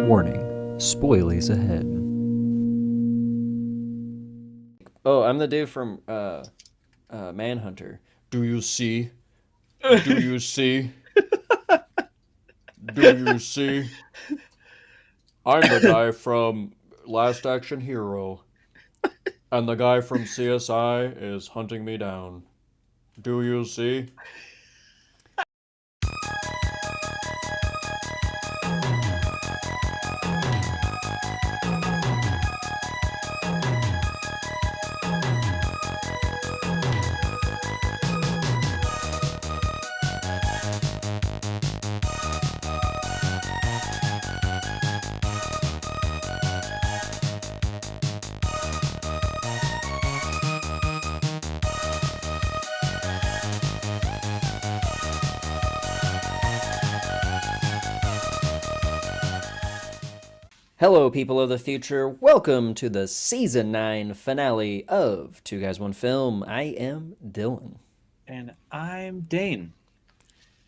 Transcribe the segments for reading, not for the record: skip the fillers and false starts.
Warning, spoilies ahead. Oh, I'm the dude from Manhunter. Do you see? Do you see? Do you see? I'm the guy from Last Action Hero, and the guy from CSI is hunting me down. Do you see? Hello, people of the future. Welcome to the Season 9 finale of Two Guys, One Film. I am Dylan. And I'm Dane.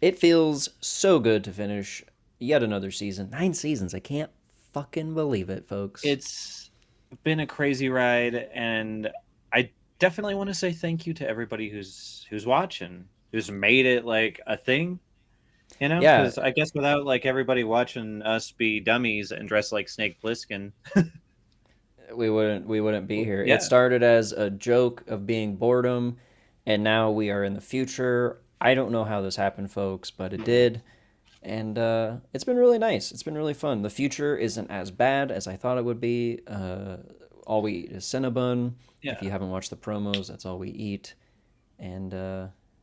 It feels so good to finish yet another season. 9 seasons. I can't fucking believe it, folks. It's been a crazy ride, and I definitely want to say thank you to everybody who's watching, who's made it like a thing. Yeah, Because I guess without like everybody watching us be dummies and dress like Snake Plissken, we wouldn't be here. It yeah, started as a joke of being boredom, and now we are in the future. I don't know how this happened, folks, but it did. And it's been really nice. It's been really fun. The future isn't as bad as I thought it would be. All we eat is Cinnabon. If yeah. you haven't watched the promos, that's all we eat. And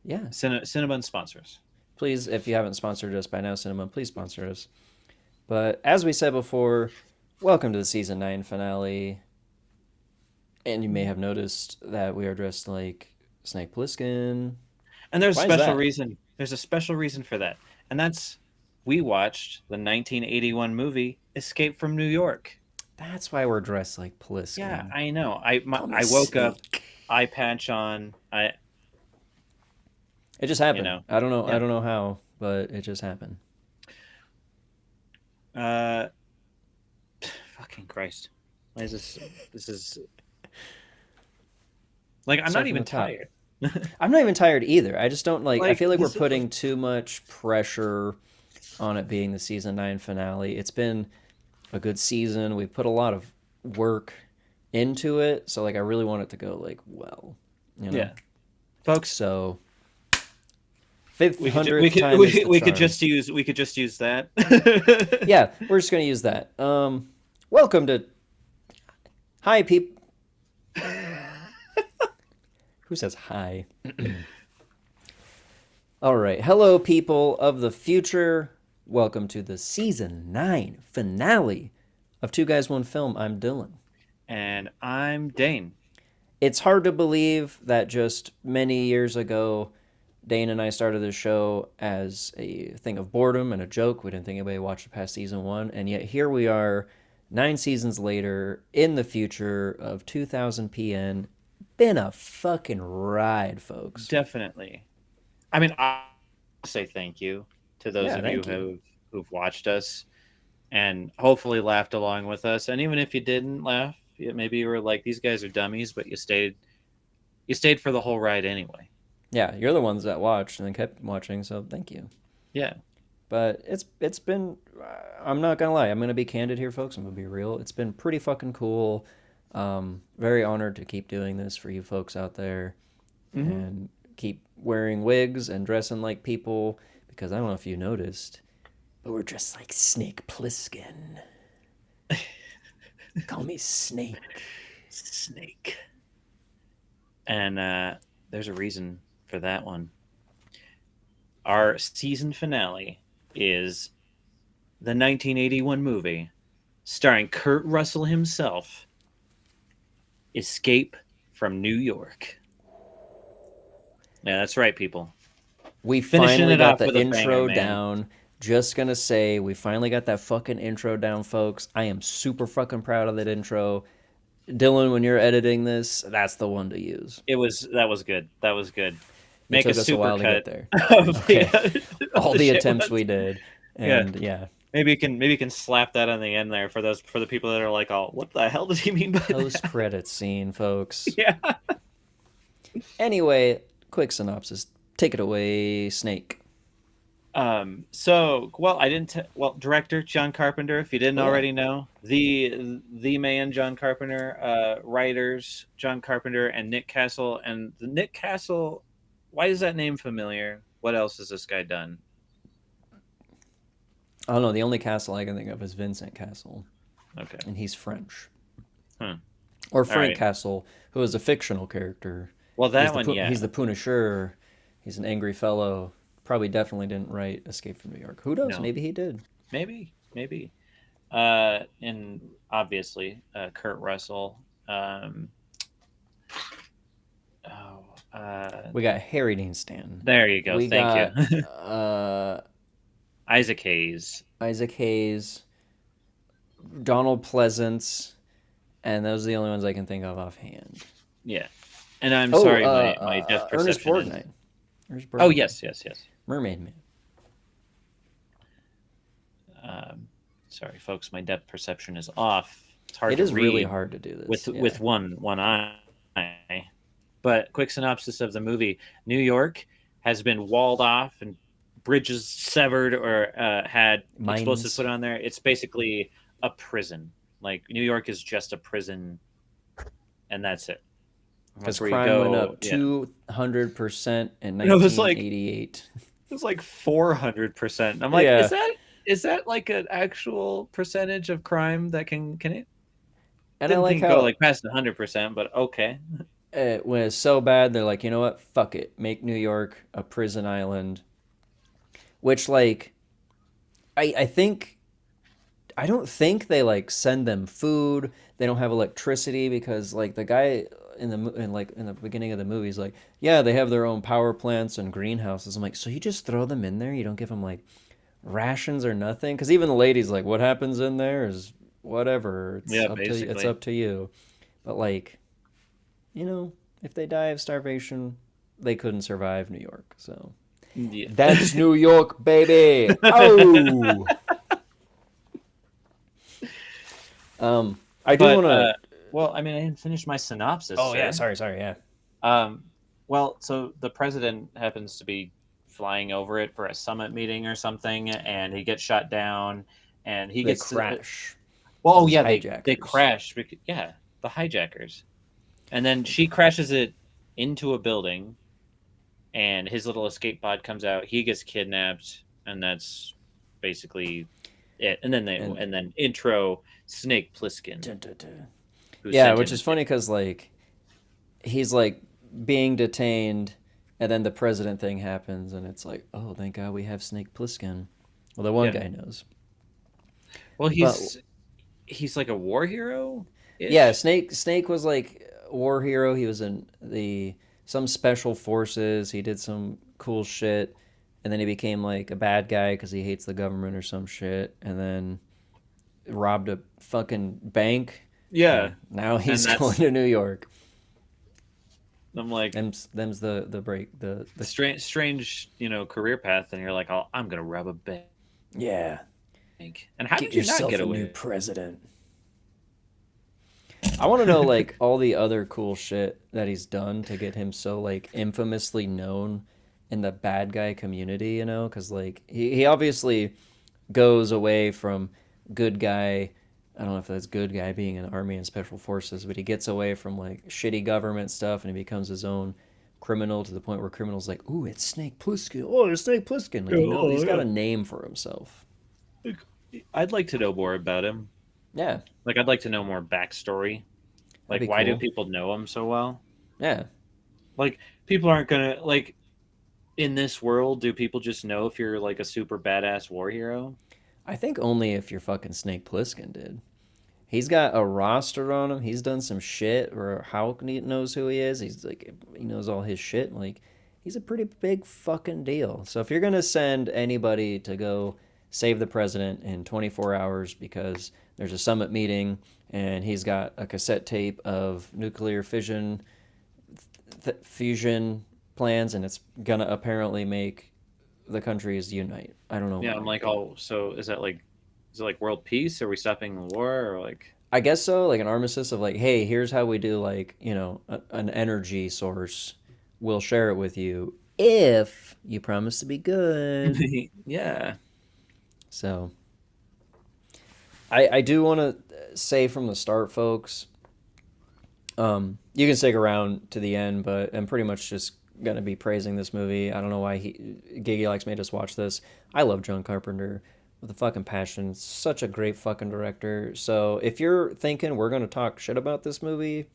yeah, Cinnabon sponsors. please, if you haven't sponsored us by now, Cinnabon, please sponsor us. But as we said before, welcome to the season 9 finale. And you may have noticed that we are dressed like Snake Plissken. And there's a Why is special that? reason. There's a special reason for that, and that's we watched the 1981 movie Escape from New York. That's why we're dressed like Yeah, Pliskin. I know. Call me I woke up, Snake. eye patch on. It just You happened. know, I don't know. I yeah. don't know how, but it just happened. Uh, Fucking Christ. Why is this? This is like I'm Start not from even the top. tired. I'm not even tired either. I just don't like. I Like feel like we're this is putting too much pressure on it being the season 9 finale. It's been a good season. We've put a lot of work into it, so like I really want it to go like well, you know. yeah, folks. So fifth We could ju- hundredth time is the we could charm. just use that. Yeah, we're just gonna use that. Welcome to hi peep. Who says hi? All right. Hello, people of the future. Welcome to the season 9 finale of Two Guys, One Film. I'm Dylan. And I'm Dane. It's hard to believe that just many years ago, Dane and I started this show as a thing of boredom and a joke. We didn't think anybody watched past season 1. And yet here we are, 9 seasons later, in the future of 2000 PN. Been a fucking ride, folks. Definitely. I mean, I say thank you to those Yeah, of you thank you. who've watched us and hopefully laughed along with us. And even if you didn't laugh, maybe you were like, "These guys are dummies," but you stayed. You stayed for the whole ride anyway. Yeah, you're the ones that watched and then kept watching, so thank you. Yeah. But it's been I'm not gonna lie, I'm gonna be candid here, folks. I'm gonna be real. It's been pretty fucking cool. Very honored to keep doing this for you folks out there Hmm. and keep wearing wigs and dressing like people because I don't know if you noticed, but we're dressed like Snake Plissken. Call me Snake. Snake. And there's a reason for that one. Our season finale is the 1981 movie starring Kurt Russell himself, Escape from New York. Yeah, that's right, people. We Finishing finally it got off the with a banger, intro man. down. Just gonna say, we finally got that fucking intro down, folks. I am super fucking proud of that intro. Dylan, when you're editing this, that's the one to use. That was good. That was good. It Make a took us a super while to get cut there. of Okay. of All the the shit attempts ones. we did. Yeah. And yeah. maybe you can slap that on the end there for those for the people that are like, oh, what the hell did he mean by Post that? credit scene, folks. Yeah. Anyway, quick synopsis. Take it away, Snake. So well, I didn't. Well, director John Carpenter, if you didn't Oh yeah, already know, the man John Carpenter, writers John Carpenter and Nick Castle, and the Nick Castle. Why is that name familiar? What else has this guy done? I don't know. The only castle I can think of is Vincent Castle, Okay. and he's French. Huh. Or All Frank right. Castle, who is a fictional character. Well, He's that the one, yeah, he's the Punisher. He's an angry fellow. Probably definitely didn't write Escape from New York. Who knows? no, Maybe he did. maybe. And obviously, Kurt Russell. Oh, We got Harry Dean Stanton. there you go. We Thank you, got Isaac Hayes. Isaac Hayes, Donald Pleasance, and those are the only ones I can think of offhand. Yeah, and I'm Oh, sorry, my depth Ernest perception is. Borgnine. Ernest Oh Borgnine. yes, yes, yes. Mermaid Man. Um, Sorry, folks, my depth perception is off. It's hard It to is really read hard to do this. with Yeah. one eye. But quick synopsis of the movie: New York has been walled off and bridges severed or had explosives Mines. put on there. It's basically a prison. Like New York is just a prison, and that's it. Because That's where you crime went go. up Yeah, 200% in it was like 1988. 400%. I'm like, Yeah. is that like an actual percentage of crime that can it? And I Didn't like think it go how like past 100%, but okay. when it's so bad, they're like, you know what? Fuck it. Make New York a prison island. Which, like, I think I don't think they like send them food. They don't have electricity because like the guy in the beginning of the movie is like, yeah, they have their own power plants and greenhouses. I'm like, so you just throw them in there? You don't give them like rations or nothing? Because even the lady's like, what happens in there is whatever. Yeah, It's basically. up to you. But like, you know, if they die of starvation, they couldn't survive New York. So Yeah. that's New York, baby. Oh. I do But want to. well, I mean, I didn't finish my synopsis, Oh yeah, sir. sorry, yeah. Um, well, so the president happens to be flying over it for a summit meeting or something, and he gets shot down, and he They gets crash well, because oh it's yeah, they hijackers. crash. Yeah, the hijackers, and then she crashes it into a building, and his little escape pod comes out. He gets kidnapped, and that's basically it. And and then intro Snake Plissken, dun, dun, dun. who's Yeah, sent which in to is save. funny because like he's like being detained, and then the president thing happens, and it's like, oh, thank God we have Snake Plissken. Well, the one Yeah. guy knows, Well, but he's like a war hero yeah, ish. Snake was like a war hero. He was in the some special forces. He did some cool shit, and then he became like a bad guy because he hates the government or some shit, and then robbed a fucking bank, Yeah, and now and he's going that's to New York. I'm like Them's the break the strange career path, and you're like, oh, I'm gonna rob a bank. yeah. And how Get did you not yourself get a new away? president. I want to know like all the other cool shit that he's done to get him so like infamously known in the bad guy community, you know? Because like he obviously goes away from good guy. I don't know if that's good guy being in the army and special forces, but he gets away from like shitty government stuff and he becomes his own criminal to the point where criminals like, ooh, it's Snake Plissken. Oh, it's Snake Plissken. Like he's Oh got a yeah. name for himself. I'd like to know more about him. Yeah, Like, I'd like to know more backstory. that'd Like, be why do cool. people know him so well? Yeah, Like, people aren't gonna like in this world. Do people just know if you're like a super badass war hero? I think only if you're fucking Snake Plissken did. He's got a roster on him. He's done some shit. Or Hulk knows who he is. He's like he knows all his shit. Like he's a pretty big fucking deal. So if you're gonna send anybody to go save the president in 24 hours because there's a summit meeting and he's got a cassette tape of nuclear fusion plans and it's gonna apparently make the countries unite. I don't know Yeah, I'm why, like, but oh, so is that like Is it like world peace? Are we stopping the war? Or like, I guess so, like an armistice of like, hey, here's how we do like, an energy source. We'll share it with you if you promise to be good. yeah. So I do want to say from the start, folks, you can stick around to the end, but I'm pretty much just gonna be praising this movie. I don't know why Gigulax made us watch this. I love John Carpenter with a fucking passion. Such a great fucking director. So if you're thinking we're gonna talk shit about this movie,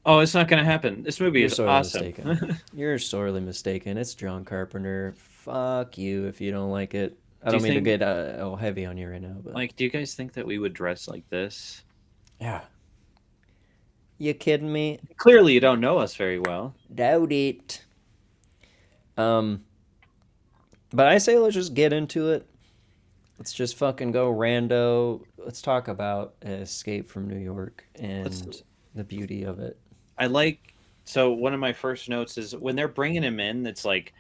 Oh, it's not gonna happen. This movie you're is sorely awesome. mistaken. You're sorely mistaken. It's John Carpenter. Fuck you if you don't like it. I Do you don't mean to think, get all heavy on you right now, but like, do you guys think that we would dress like this? yeah, you kidding me? Clearly, you don't know us very well. Doubt it. Um, but I say let's just get into it. Let's just fucking go rando. Let's talk about Escape from New York Let's. and the beauty of it. I like. So one of my first notes is when they're bringing him in. It's like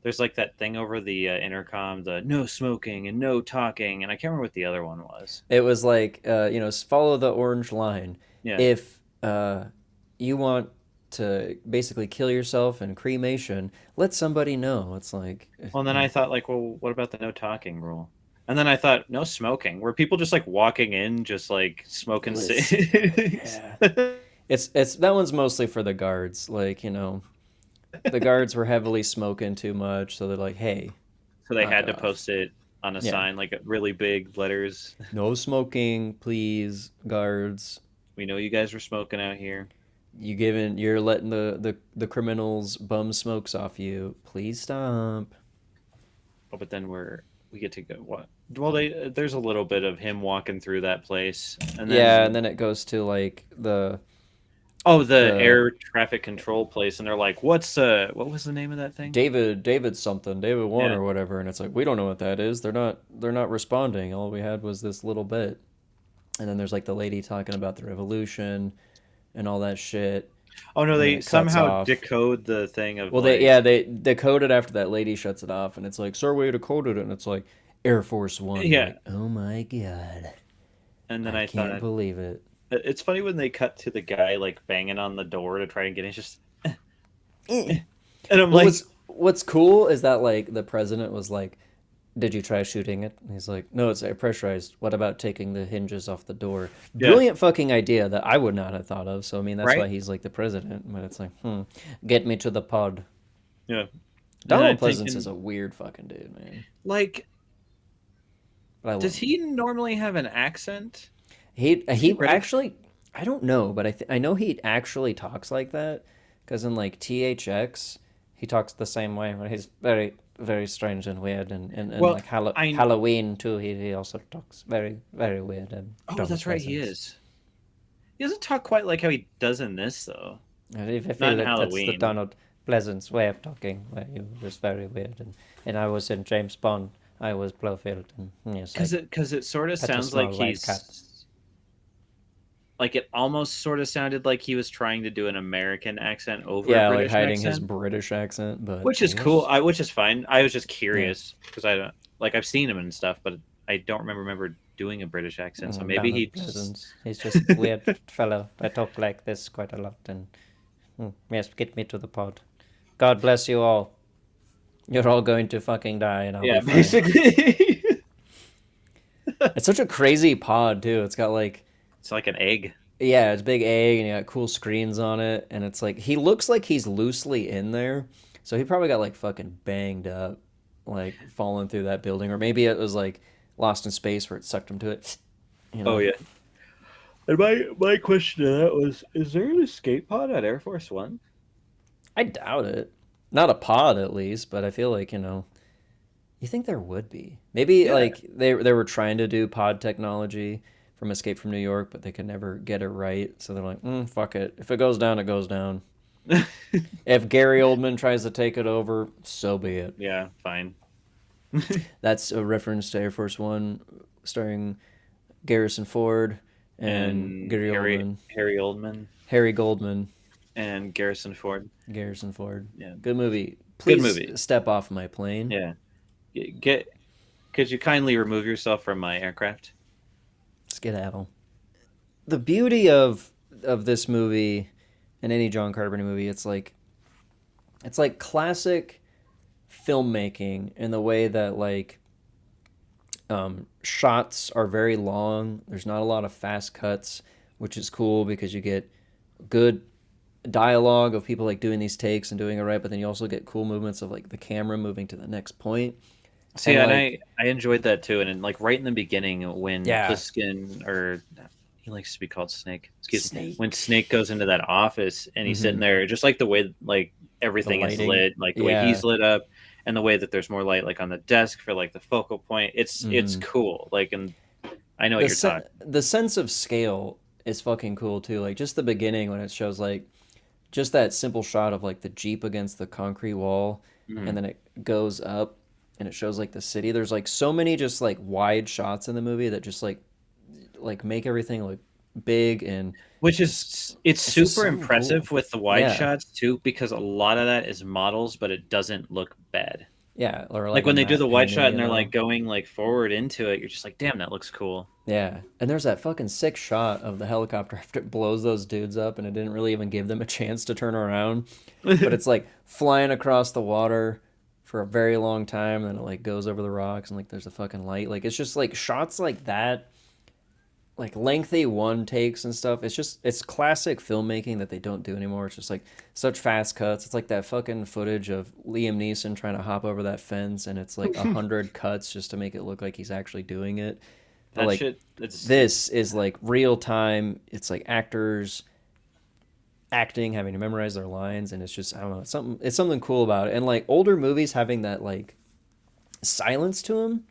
there's like that thing over the intercom, the no smoking and no talking, and I can't remember what the other one was. It was like, follow the orange line. Yeah. If you want to basically kill yourself in cremation, let somebody know. It's like, Well, and then I thought, like, well, what about the no talking rule? And then I thought, no smoking. Were people just like walking in, just like smoking listen, cigs? yeah. It's that one's mostly for the guards. Like, the guards were heavily smoking too much, so they're like, hey, So they knock had it to off. post it on a Yeah. sign, like really big letters. No smoking, please, guards. We know you guys were smoking out here. You're letting the criminals bum smokes off you. Please stop. Oh, but then we get to go what? Well, there's a little bit of him walking through that place, and Yeah, and then then it goes to like oh, the the air traffic control place, and they're like, what was the name of that thing? David something, David one Yeah. or whatever, and it's like we don't know what that is. They're not responding. All we had was this little bit. And then there's like the lady talking about the revolution and all that shit, Oh no, and then they it cuts somehow off. decode the thing of Well, like, they decode it after that lady shuts it off, and it's like, sir, we decoded it, and it's like Air Force One. You're yeah. like, oh my god, And then I I can't thought believe it. it's funny when they cut to the guy like banging on the door to try and get in. It's just, Eh. and I'm What like, was what's cool is that like the president was like, "Did you try shooting it?" And he's like, "No, it's air pressurized. What about taking the hinges off the door?" yeah, Brilliant fucking idea that I would not have thought of. So I mean, that's why right, he's like the president. But it's like, get me to the pod. yeah. And I'm Donald Pleasance is thinking, a weird fucking dude, man. like, But I love does him. he normally have an accent? Is he He British? actually, I don't know, but I know he actually talks like that because in like THX he talks the same way. But he's very strange and weird, and Well, like I Halloween too. He also talks very weird and oh, Donald that's right, he Pleasance. is. He doesn't talk quite like how he does in this though. I Not feel in that that's the Halloween, Donald Pleasance way of talking, where you just very weird. And I was in James Bond. I was Blofeld, and yes, I because it sort of pet a sounds like small white cat. he's like it almost sort of sounded like he was trying to do an American accent over a Yeah, like British hiding his accent, British accent, but which is cool. yes, Which is fine. I was just yeah. curious because I don't like I've seen him and stuff, but I don't remember doing a British accent. So maybe he Donald just Pleasance. He's just weird fellow. I talk like this quite a lot, and yes, get me to the pod. God bless you all. You're all going to fucking die, and I'll be yeah, fine. basically. It's such a crazy pod too. It's got like, It's like an egg. yeah, it's a big egg, and you got cool screens on it, and it's like he looks like he's loosely in there, so he probably got like fucking banged up, like falling through that building, or maybe it was like Lost in Space where it sucked him to it. You Oh know, yeah. And my question to that was: is there an escape pod at Air Force One? I doubt it. Not a pod at least, but I feel like you think there would be. Maybe Yeah. like they were trying to do pod technology from Escape from New York, but they could never get it right. So they're like, fuck it. If it goes down, it goes down. If Gary Oldman tries to take it over, so be it. Yeah, fine. That's a reference to Air Force One, starring Garrison Ford and And Gary Oldman, Harry Oldman Harry Goldman, and Garrison Ford. Garrison Ford. Yeah, Good movie. good Please movie. step off my plane. Yeah, get. Could you kindly remove yourself from my aircraft? Skedaddle. The beauty of this movie and any John Carpenter movie, it's like classic filmmaking in the way that like shots are very long. There's not a lot of fast cuts, which is cool because you get good dialogue of people like doing these takes and doing it right, but then you also get cool movements of like the camera moving to the next point. See, And and like I enjoyed that too. And then, like right in the beginning, when yeah, Pliskin, or he likes to be called Snake, excuse me, when Snake. Snake goes into that office and he's sitting Hmm. there, just like the way like The everything is lighting. lit, like the way Yeah. he's lit up, and the way that there's more light like on the desk for like the focal point. It's Hmm. cool. Like, and I know what you're talking. The sense of scale is fucking cool too. Like just the beginning when it shows like just that simple shot of like the Jeep against the concrete wall and Mhm. then it goes up and it shows like the city. There's like so many just like wide shots in the movie that just like make everything look big and Which it's is it's it's just super so cool. impressive with the wide Yeah. shots too, because a lot of that is models, but it doesn't look bad. Yeah, or like Like a when they do matte the wide painting, shot and you they're know. like going like forward into it, you're just like, damn, that looks cool. Yeah. And there's that fucking sick shot of the helicopter after it blows those dudes up and it didn't really even give them a chance to turn around. But it's like flying across the water for a very long time, and then it like goes over the rocks and like there's a fucking light. Like it's just like shots like that, like lengthy one takes and stuff. It's classic filmmaking that they don't do anymore. It's just like such fast cuts. It's like that fucking footage of Liam Neeson trying to hop over that fence and it's like 100 cuts just to make it look like he's actually doing it. But That like shit, it's this is like real time. It's like actors acting, having to memorize their lines, and it's just I don't know, it's something cool about it. And like older movies having that like silence to them,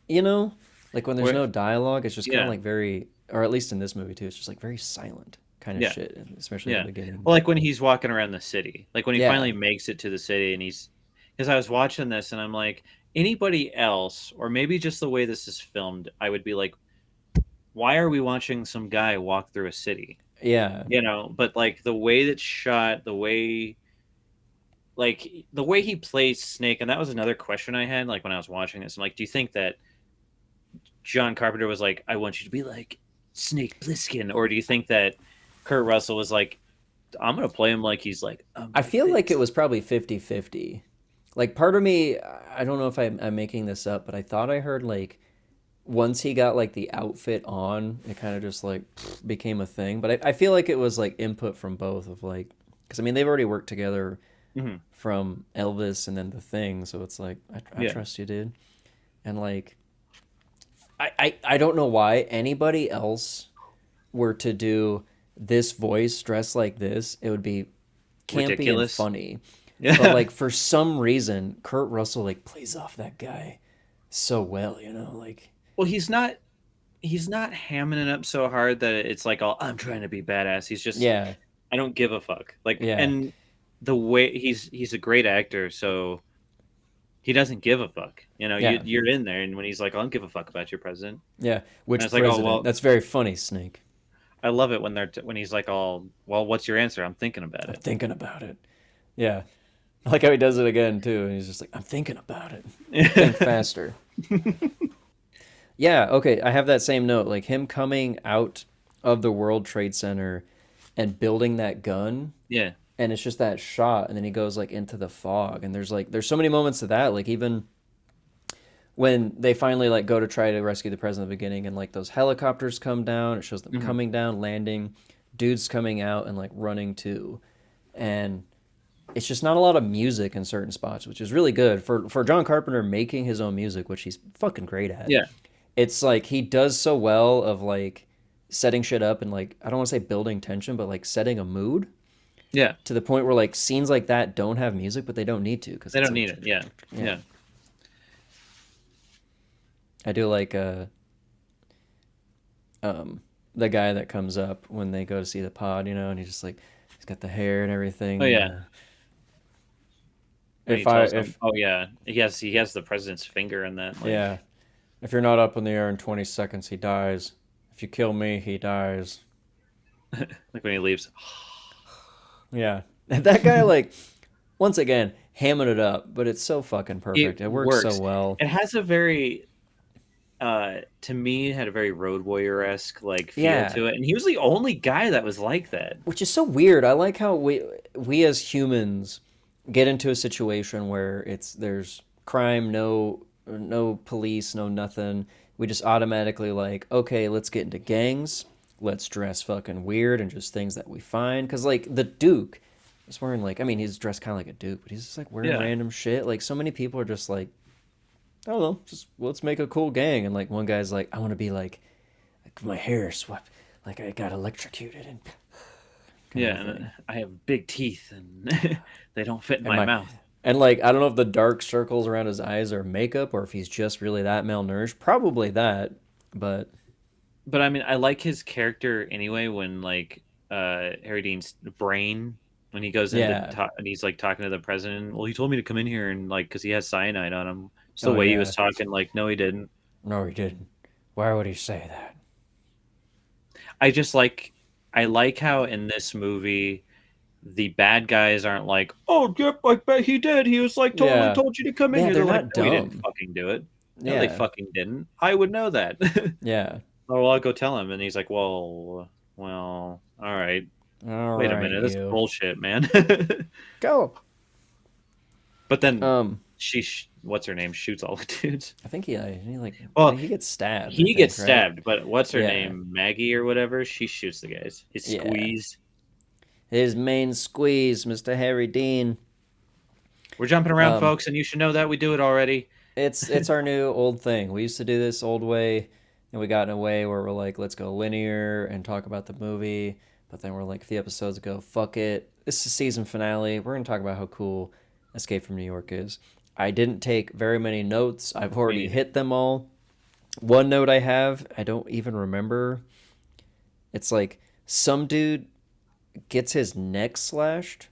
you know, like when there's where, no dialogue, it's just kind of yeah, like very, or at least in this movie too, it's just like very silent kind of yeah, shit, and especially in the yeah. beginning. Well, like when he's walking around the city, like when he Yeah, finally makes it to the city, and he's because I was watching this and I'm like, anybody else, or maybe just the way this is filmed, I would be like, why are we watching some guy walk through a city? yeah, But like the way that's shot, the way he plays Snake, and that was another question I had, like when I was watching this. I'm like, do you think that John Carpenter was like, I want you to be like Snake Plissken, or do you think that Kurt Russell was like, I'm gonna play him like he's like, I'm I like feel like it this. was probably 50-50. Like part of me, I don't know if I'm making this up, but I thought I heard like once he got like the outfit on, it kind of just like became a thing. But I feel like it was like input from both of like, because I mean they've already worked together Hmm. from Elvis and then The Thing, so it's like I Yeah, trust you, dude. And like I don't know why anybody else were to do this voice dressed like this, it would be campy and ridiculous. funny. But Yeah. like for some reason, Kurt Russell like plays off that guy so well, you know, like Well, he's not hamming it up so hard that it's like all I'm trying to be badass. He's just yeah, I don't give a fuck. Like, yeah, and the way he's a great actor, so he doesn't give a fuck. yeah, You're in there, and when he's like, I don't give a fuck about your president, yeah. and Which it's like, oh president? well, That's very funny, Snake. I love it when when he's like, all well, what's your answer? I'm thinking about I'm it. thinking about it. Yeah. I like how he does it again too, and he's just like, I'm thinking about it. Think faster. Yeah, okay, I have that same note. Like him coming out of the World Trade Center and building that gun, Yeah. and it's just that shot, and then he goes like into the fog, and there's so many moments of that. Like even when they finally like go to try to rescue the president at the beginning, and like those helicopters come down, it shows them Hmm. coming down, landing, dudes coming out and like running too, and it's just not a lot of music in certain spots, which is really good for John Carpenter making his own music, which he's fucking great at. Yeah. It's like he does so well of like setting shit up and like I don't want to say building tension, but like setting a mood Yeah. to the point where like scenes like that don't have music, but they don't need to because They it's don't like need it. Yeah. yeah. Yeah. I do like um the guy that comes up when they go to see the pod, you know, and he's just like he's got the hair and Oh everything. yeah. When he If I tells them, if oh yeah, he has the president's finger in that. yeah, Like, if you're not up in the air in 20 seconds, he dies. If you kill me, he dies. like when he leaves. Yeah. That guy, like, once again, hamming it up, but it's so fucking It perfect. It works so works. well. It has a very to me had a very Road Warrior esque like feel Yeah, to it, and he was the only guy that was like that. which is so weird. I like how we as humans get into a situation where there's crime, no police, no nothing. We just automatically like, okay, let's get into gangs. Let's dress fucking weird and just things that we find. Cause like the Duke is wearing like, I mean, he's dressed kind of like a Duke, but he's just like wearing Yeah, random shit. Like so many people are just like, I don't know, just let's make a cool gang. And like one guy's like, I want to be like my hair swept, like I got electrocuted and kind of yeah, a and thing. I have big teeth, and they don't fit in And my my mouth. and like I don't know if the dark circles around his eyes are makeup or if he's just really that malnourished. Probably that, but But I mean, I like his character anyway. When Harry Dean's brain, when he goes in to yeah. talk, and he's like talking to the president. Well, he told me to come in here and like because he has cyanide on him. Just the Oh way he was yeah. talking, like no, he didn't. No, he didn't. Why would he say that? I just like I like how in this movie the bad guys aren't like, oh, yep, I bet he did. He was like totally Yeah. told you to come in Yeah, here. they're They're like, not no, he didn't dumb. fucking do it. No, they Yeah. fucking didn't. I would know that. Yeah. Oh, well, I'll go tell him. And he's like, well, all right. All Wait a right, minute, that's you bullshit, man. go. But then Um, what's her name, shoots all the dudes. I think he like Well, he gets stabbed. I he gets think right. stabbed, but what's her Yeah. name, Maggie or whatever? She shoots the guys. It's Yeah. Squeeze. His main squeeze, Mr. Harry Dean. We're jumping around, Um, folks, and you should know that we do it already. it's our new old thing. We used to do this old way, and we got in a way where we're like, let's go linear and talk about the movie. But then we're like, a few episodes ago, fuck it. This is season finale. We're gonna talk about how cool Escape from New York is. I didn't take very many notes. I've Me already neither. hit them all. One note I have, I don't even remember. It's like some dude gets his neck slashed,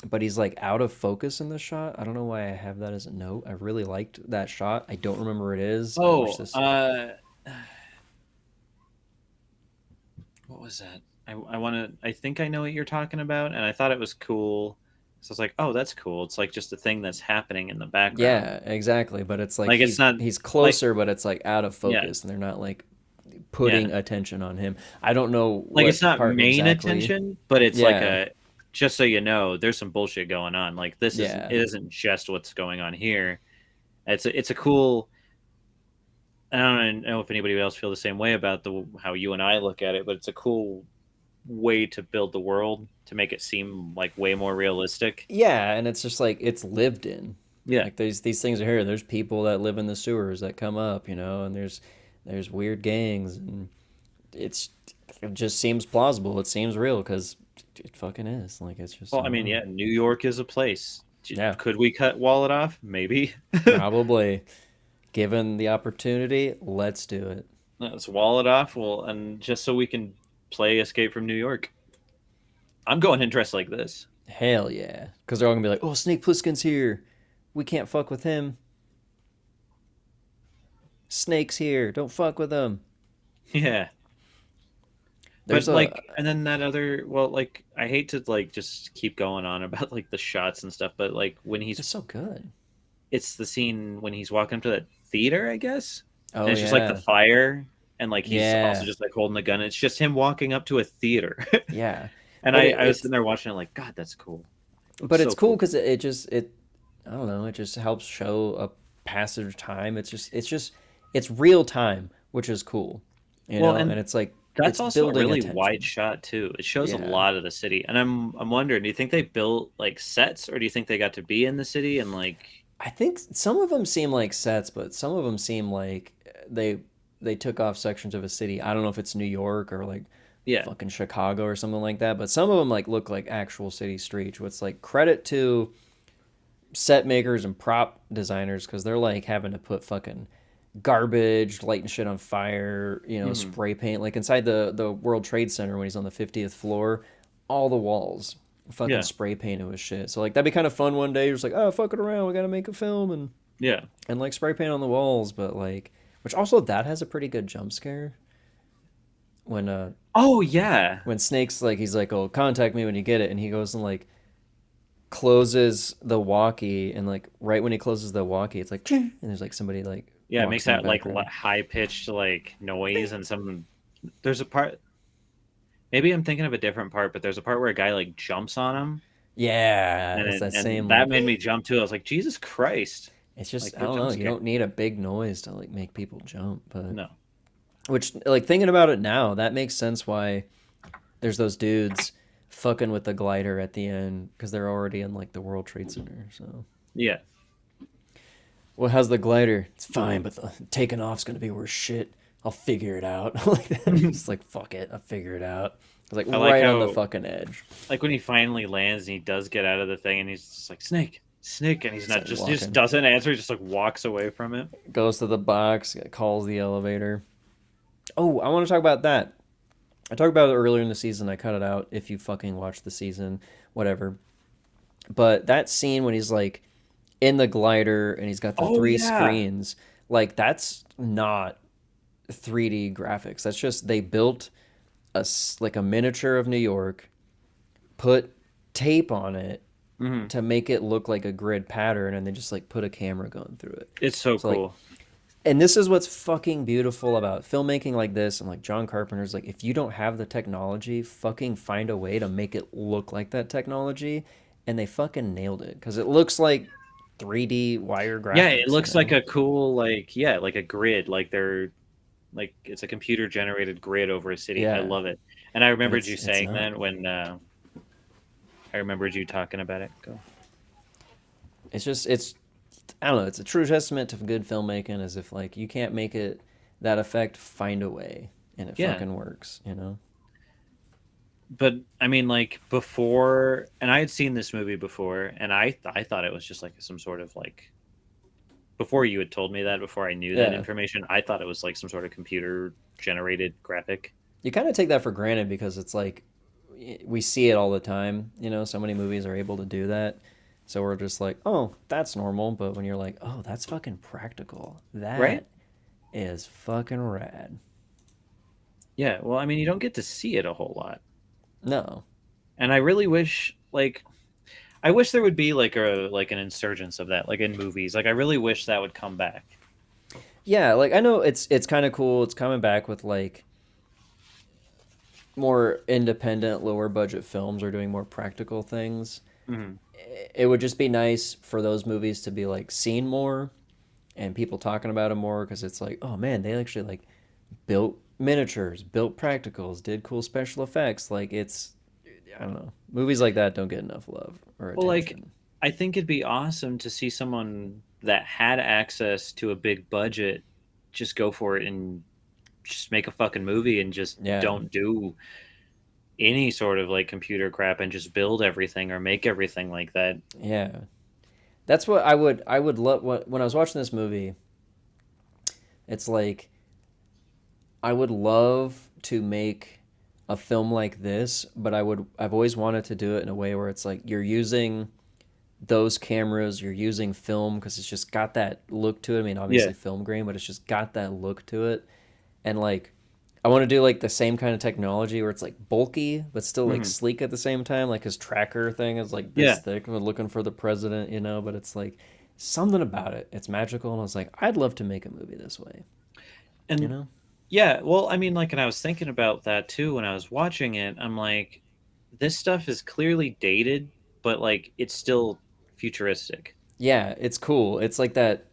but he's like out of focus in the shot. I don't know why I have that as a note. I really liked that shot. I don't remember where it is. I wish Oh, this. what was that? I want to. I think I know what you're talking about, and I thought it was cool. So I was like, oh, that's cool. It's like just a thing that's happening in the background. Yeah, exactly. But it's like Like it's not he's like closer, but it's like out of yeah, focus, and they're not like yeah. putting attention on him. I don't know Like it's what not part main exactly. attention, but it's like Yeah, a just so you know, there's some bullshit going on. Like this is it yeah, isn't just what's going on here. It's a cool. I don't know if anybody else feel the same way about the how you and I look at it, but it's a cool way to build the world to make it seem like way more realistic. yeah. And it's just like it's lived in. Yeah. Like these things are here. There's people that live in the sewers that come up, and there's weird gangs, and it's it just seems plausible. It seems real because it fucking is. Like it's just Well, I I don't mean, know. yeah, New York is a place. Yeah, Could we cut Wallet off? Maybe. probably. Given the opportunity, let's do it. Let's Wallet off. Well, and just so we can play Escape from New York. I'm going in dressed like this. Hell yeah. Because they're all gonna be like, "Oh, Snake Plissken's here. We can't fuck with him. Snake's here. Don't fuck with him." Yeah. There's But a. like, and then that other, well, like, I hate to like just keep going on about like the shots and stuff, but like when They're so good. it's the scene when he's walking up to that theater, I guess, and Oh it's just like the yeah, fire, and like he's also yeah, just like holding the gun. It's just him walking up to a theater, yeah. and But I was sitting there watching it like, God, that's cool. Looks but it's so cool cool. because it just it I don't know, it just helps show a passage of time. It's real time, which is cool, Well, and and it's like that's it's also a building really wide attention. shot too. It shows a Yeah, lot of the city, and I'm wondering, do you think they built like sets, or do you think they got to be in the city and like, I think some of them seem like sets, but some of them seem like they took off sections of a city. I don't know if it's New York or like yeah, fucking Chicago or something like that, but some of them like look like actual city streets. What's like credit to set makers and prop designers because they're like having to put fucking garbage, lighting shit on fire, hmm spray paint. Like inside the World Trade Center when he's on the 50th floor, all the walls fucking yeah, spray painted with shit. So like that'd be kind of fun one day. You're just like, oh, fuck it around. We gotta make a film yeah. and like spray paint on the walls, but like, which also that has a pretty good jump scare when Oh yeah, when Snake's like he's like, oh, contact me when you get it, and he goes and like closes the walkie, and like right when he closes the walkie, it's like, and there's like somebody like Yeah, it makes walks in the that like background. high pitched like noise, and some there's a part. Maybe I'm thinking of a different part, but there's a part where a guy like jumps on him, Yeah, and it's that and same that like made me jump too. I was like, Jesus Christ! it's just Like, I quit don't jump know, you scare. don't need a big noise to like make people jump, but No. which like thinking about it now, that makes sense why there's those dudes fucking with the glider at the end because they're already in like the World Trade Center. So, Yeah. well, how's the glider? It's fine, but the taking off's gonna be worse shit. I'll figure it out. Like that. Just like fuck it, I'll figure it out. It's like I like right on the how fucking edge. like when he finally lands and he does get out of the thing and he's just like Snake, Snake, and he's It's not like just he just walking, doesn't answer. He just like walks away from it. goes to the box, calls the elevator. Oh, I want to talk about that. I talked about it earlier in the season. I cut it out. If you fucking watch the season, whatever. But that scene when he's like in the glider and he's got the Oh three yeah. screens, like that's not 3D graphics. That's just they built like a miniature of New York, put tape on it Hmm. to make it look like a grid pattern, and then just like put a camera going through it. It's so So like, cool. and this is what's fucking beautiful about filmmaking like this, and like John Carpenter's like, if you don't have the technology, fucking find a way to make it look like that technology, and they fucking nailed it because it looks like 3D wire Yeah, it graphics, you looks like know? a cool like yeah, like a grid. Like they're like it's a computer generated grid over a city. I Yeah, love it. And I but remembered you it's saying not. that when I remembered you talking about it. Go. It's I don't know. It's a true testament to good filmmaking. As if like you can't make it that effect, find a way, and it Yeah. fucking works. You know? But I mean like before and I had seen this movie before and I thought it was just like some sort of like before you had told me that before I knew that Yeah. information, I thought it was like some sort of computer generated graphic. You kind of take that for granted because it's like we see it all the time. You know, so many movies are able to do that. So we're just like, oh, that's normal. But when you're like, oh, that's fucking practical. Right? That is fucking rad. Yeah, well, I mean you don't get to see it a whole lot. No. And I really wish like I wish there would be like a like an insurgence of that, like in movies. Like I really wish that would come back. Yeah, like I know it's kind of cool. It's coming back with like more independent, lower budget films are doing more practical things. Hmm. It would just be nice for those movies to be like seen more and people talking about them more because it's like, oh man, they actually like built miniatures, built practicals, did cool special effects. Like it's, I don't know, movies like that don't get enough love or Well, like attention. I think it'd be awesome to see someone that had access to a big budget just go for it and just make a fucking movie and just Yeah, don't do any sort of like computer crap and just build everything or make everything like that. yeah. That's what I would love. When I was watching this movie, it's like I would love to make a film like this, but I've always wanted to do it in a way where it's like you're using those cameras, you're using film because it's just got that look to it. I mean, Yeah. obviously film grain, but it's just got that look to it. And like I want to do like the same kind of technology where it's like bulky but still like Hmm. sleek at the same time. Like his tracker thing is like this Yeah. thick. We're looking for the president, you know, but it's like something about it. It's magical, and I was like, I'd love to make a movie this way, you And know? yeah, well, I mean, like, and I was thinking about that too when I was watching it. I'm like, this stuff is clearly dated, but like, it's still futuristic. Yeah, it's cool. It's like that.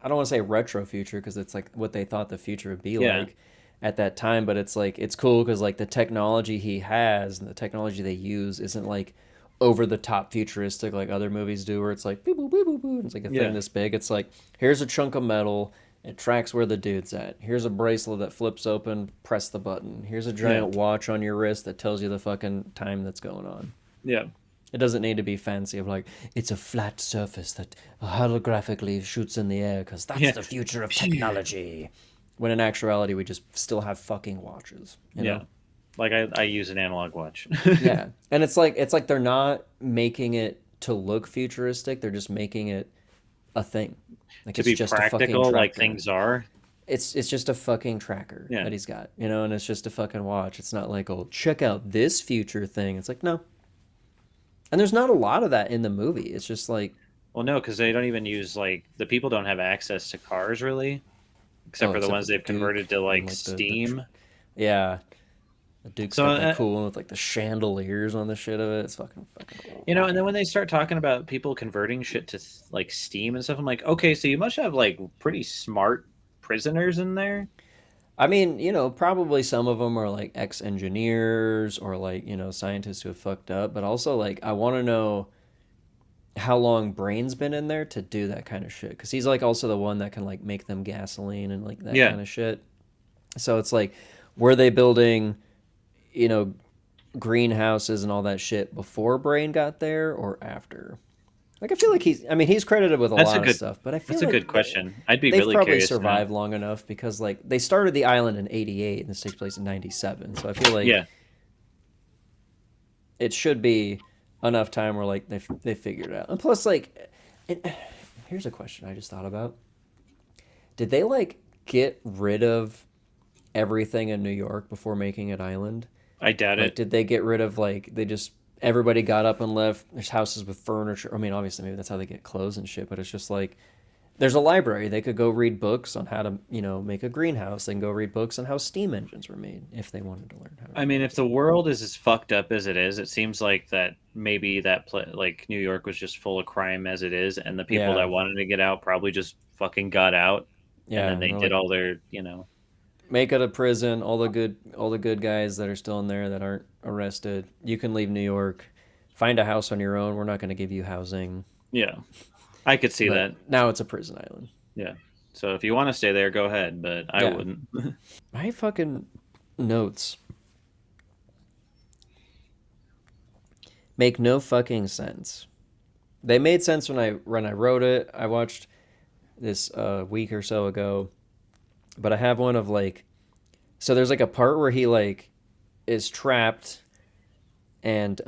I don't want to say retro future because it's like what they thought the future would be Yeah. like at that time. But it's like it's cool because like the technology he has and the technology they use isn't like over the top futuristic like other movies do, where it's like beep boop beep boop boop. It's like a thing Yeah. this big. It's like here's a chunk of metal. It tracks where the dude's at. Here's a bracelet that flips open. Press the button. Here's a Yeah. giant watch on your wrist that tells you the fucking time that's going on. Yeah. It doesn't need to be fancy of like it's a flat surface that holographically shoots in the air because that's Yeah. the future of Phew. technology. When in actuality, we just still have fucking watches, you Yeah. know? Like I use an analog watch. Yeah, and it's like they're not making it to look futuristic. They're just making it a thing. Like To it's be just a fucking practical, like tracker. things are. It's just a fucking tracker Yeah. that he's got, you know, and it's just a fucking watch. It's not like, oh, check out this future thing. It's like no, and there's not a lot of that in the movie. It's just like Well, no, because they don't even use like the people don't have access to cars really, except Oh, for the except for ones the they've Duke converted to and like like steam. yeah, the Duke's So got that cool one with like the chandeliers on the shit of it. It's fucking and then when rad. they start talking about people converting shit to like steam and stuff, I'm like, okay, so you must have like pretty smart prisoners in there. I mean, probably some of them are like ex-engineers or like, scientists who have fucked up, but also like I want to know how long Brain's been in there to do that kind of shit cuz he's like also the one that can like make them gasoline and like that Yeah, kind of shit. So it's like were they building, you know, greenhouses and all that shit before Brain got there or after? Like I feel like he's credited with a that's a lot of good stuff, but I that's feel a good like question. I'd be they've really probably curious to know. survived long enough because like they started the island in 88 and this takes place in 97. So I feel like Yeah, it should be enough time where like they figured it out. And plus like it, here's a question I just thought about. Did they like get rid of everything in New York before making it island? I doubt Like, it. did they get rid of like they just everybody got up and left? There's houses with furniture. I mean, obviously, maybe that's how they get clothes and shit. But it's just like there's a library. They could go read books on how to make a greenhouse. They can go read books on how steam engines were made if they wanted to learn how I to mean, make if it. the world is as fucked up as it is, it seems like that maybe like New York was just full of crime as it is, and the people that Yeah, wanted to get out probably just fucking got out, and then yeah. they They're did like all their. make it a prison. All the good guys that are still in there that aren't arrested. You can leave New York. Find a house on your own. We're not going to give you housing. Yeah, I could see But that. now it's a prison island. Yeah. So if you want to stay there, go ahead, but I Yeah. wouldn't. My fucking notes make no fucking sense. They made sense when I wrote it. I watched this week or so ago, but I have one of like so there's like a part where he like is trapped and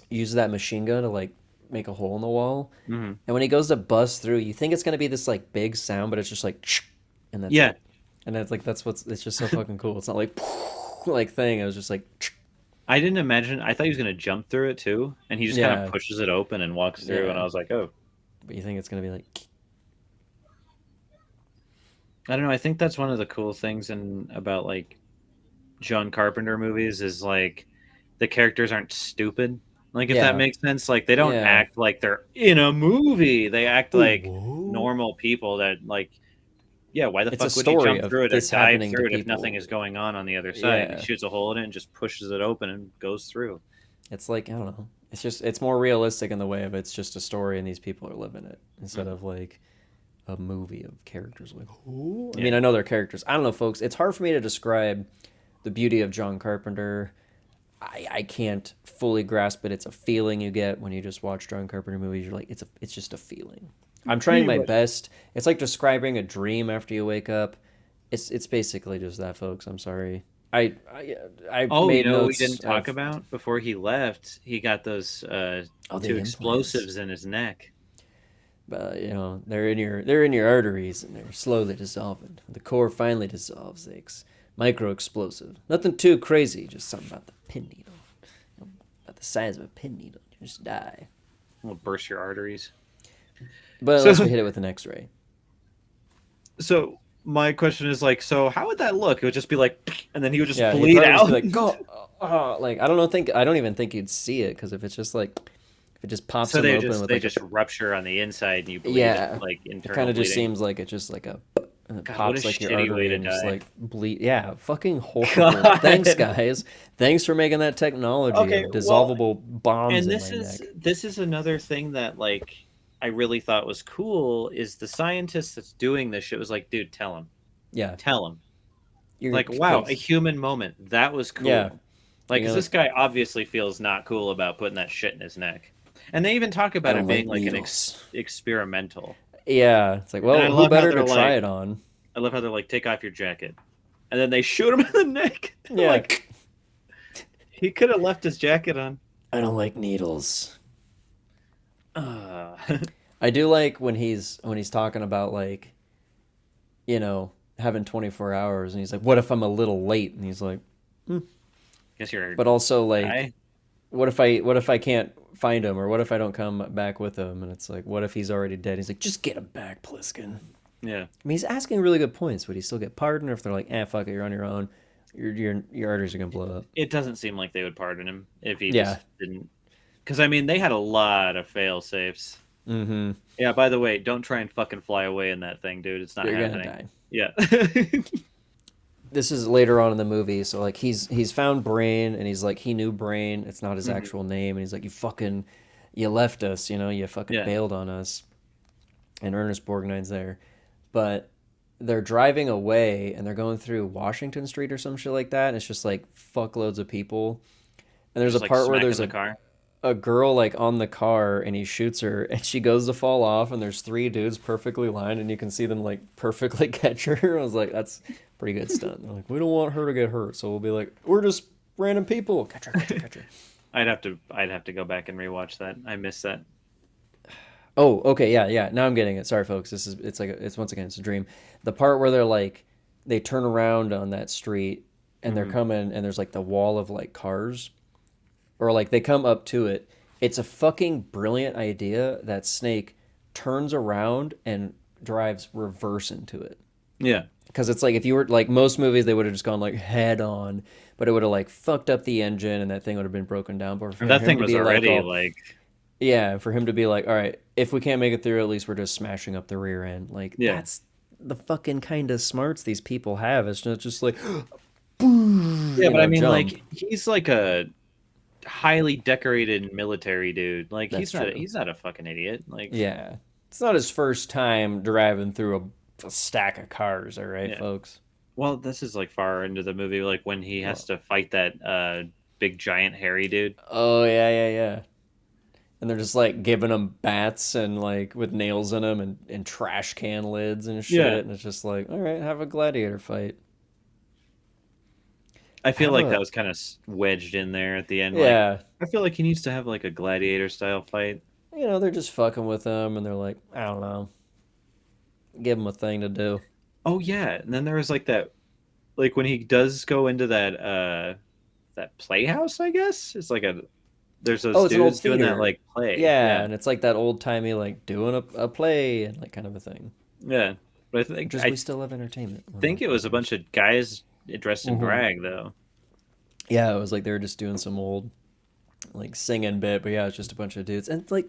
uses that machine gun to like make a hole in the wall. Hmm. And when he goes to bust through, you think it's gonna be this like big sound, but it's just like and that's Yeah, it. And that's like that's what's it's just so fucking cool. It's not like like thing. It was just like I didn't imagine. I thought he was gonna jump through it too, and he just kind of yeah, pushes it open and walks through, and I yeah. was like, oh, But you think it's gonna be like I don't know. I think that's one of the cool things in about like John Carpenter movies is like the characters aren't stupid. Like if that yeah, makes sense, like they don't yeah. act like they're in a movie. They act Oh, like whoa. normal people that like yeah, why the It's a fuck would he story jump of through it or this dive happening to through it if nothing people. is going on the other side? He Yeah. shoots a hole in it and just pushes it open and goes through. It's like, I don't know. It's more realistic in the way of it's just a story and these people are living it instead Mhm. of like a movie of characters like, oh. I Yeah. mean, I know they're characters. I don't know, folks. It's hard for me to describe the beauty of John Carpenter. I can't fully grasp it. It's a feeling you get when you just watch John Carpenter movies. You're like, it's just a feeling. I'm trying Pretty my much. best. It's like describing a dream after you wake up. It's basically just that, folks. I'm sorry. I Oh, made we notes didn't talk of about before he left. He got those two the implants. explosives in his neck. But they're in your arteries and they're slowly dissolving. The core finally dissolves. Micro explosive. Nothing too crazy. Just something about the pin needle. About the size of a pin needle. You just die. Will burst your arteries. But So, unless we hit it with an X-ray. so my question is like, so how would that look? It would just be like, and then he would just Yeah, he'd bleed probably just out. be like, "Go!" Like I don't even think you'd see it because if it just pops So him open with they like a just rupture on the inside and you bleed yeah, like it kind internal of just bleeding. seems like it's just like a and it God, what a pops like your shitty way artery to and just die. like bleed. Yeah, fucking horrible. Thanks, God. guys. Thanks for making that technology Okay, of well, dissolvable bombs and in my neck. this is another thing that like I really thought was cool is the scientist that's doing this shit was like, dude, Yeah, tell him. you're Like, wow, a please. human moment. That was Yeah, cool. Like, you're 'cause gonna. this guy obviously feels not cool about putting that shit in his neck. And they even talk I about it don't being like like an needles. experimental. Yeah, it's like, And well, who better to try it I on? love how they're like, take off your jacket. And then they shoot him in the neck. Yeah, Like, he could have left his jacket on. I don't like needles. Uh, I do like when he's talking about like having 24 hours, and he's like, what if I'm a little late? And he's like, hmm. guess you're a But also like guy. what if I can't find him, or what if I don't come back with him? And it's like, what if he's already dead? He's like, just get him back, Pliskin. Yeah. I mean, he's asking really good points. Would he still get pardoned, or if they're like, fuck it, you're on your own, your arteries are gonna blow up? It doesn't seem like they would pardon him if he Yeah. just didn't. Because I mean, they had a lot of fail safes. Mm-hmm. Yeah. By the way, don't try and fucking fly away in that thing, dude. It's not You're gonna happening. die. Yeah. This is later on in the movie, so like he's found Brain, and he's like, he knew Brain. It's not his Mhm. actual name, and he's like, you left us, you fucking Yeah. bailed on us. And Ernest Borgnine's there, but they're driving away and they're going through Washington Street or some shit like that. And it's just like fuckloads of people. And there's a Just like part where smacking there's the car. a girl like on the car, and he shoots her, and she goes to fall off, and there's three dudes perfectly lined, and you can see them like perfectly catch her. I was like, that's pretty good stunt. They're like, we don't want her to get hurt, so we'll be like, we're just random people. Catch her, catch her, catch her. I'd have to go back and rewatch that. I missed that. Oh, okay, yeah, yeah. Now I'm getting it. Sorry, folks. It's like it's once again it's a dream. The part where they're like they turn around on that street, and they're Hmm. coming, and there's like the wall of like cars, or like they come up to it. It's a fucking brilliant idea that Snake turns around and drives reverse into it. Yeah. Because it's like, if you were like, most movies, they would have just gone like head on, but it would have like fucked up the engine, and that thing would have been broken down. But for And that him thing to was be like, already oh, like, yeah, for him to be like, all right, if we can't make it through, at least we're just smashing up the rear end. Like, yeah, that's the fucking kind of smarts these people have. It's not just like, boom, yeah. But I mean, jump. like, he's like a highly decorated military dude. Like, That's true. he's not a fucking idiot. Like, Yeah. It's not his first time driving through a stack of cars, all right, yeah. folks? Well, this is like far into the movie, like when he has Well, to fight that big giant hairy dude. oh, yeah, yeah, yeah. And they're just like giving them bats and like with nails in them, and trash can lids and Yeah. shit. And it's just like, all right, have a gladiator fight. I feel Have like that a, was kind of wedged in there at the end. Like, yeah, I feel like he needs to have like a gladiator style fight. they're just fucking with them, and they're like, I don't know, give them a thing to do. Oh yeah, and then there was like that, like when he does go into that playhouse. I guess it's like a there's those Oh, it's an old dudes doing that theater. like play. Yeah, Yeah, and it's like that old timey like doing a play and like kind of a thing. yeah. But I think Just we I still have entertainment. think it was a bunch of guys dressed in Mm-hmm. drag though. Yeah, it was like they were just doing some old like singing bit, but yeah, it's just a bunch of dudes. And like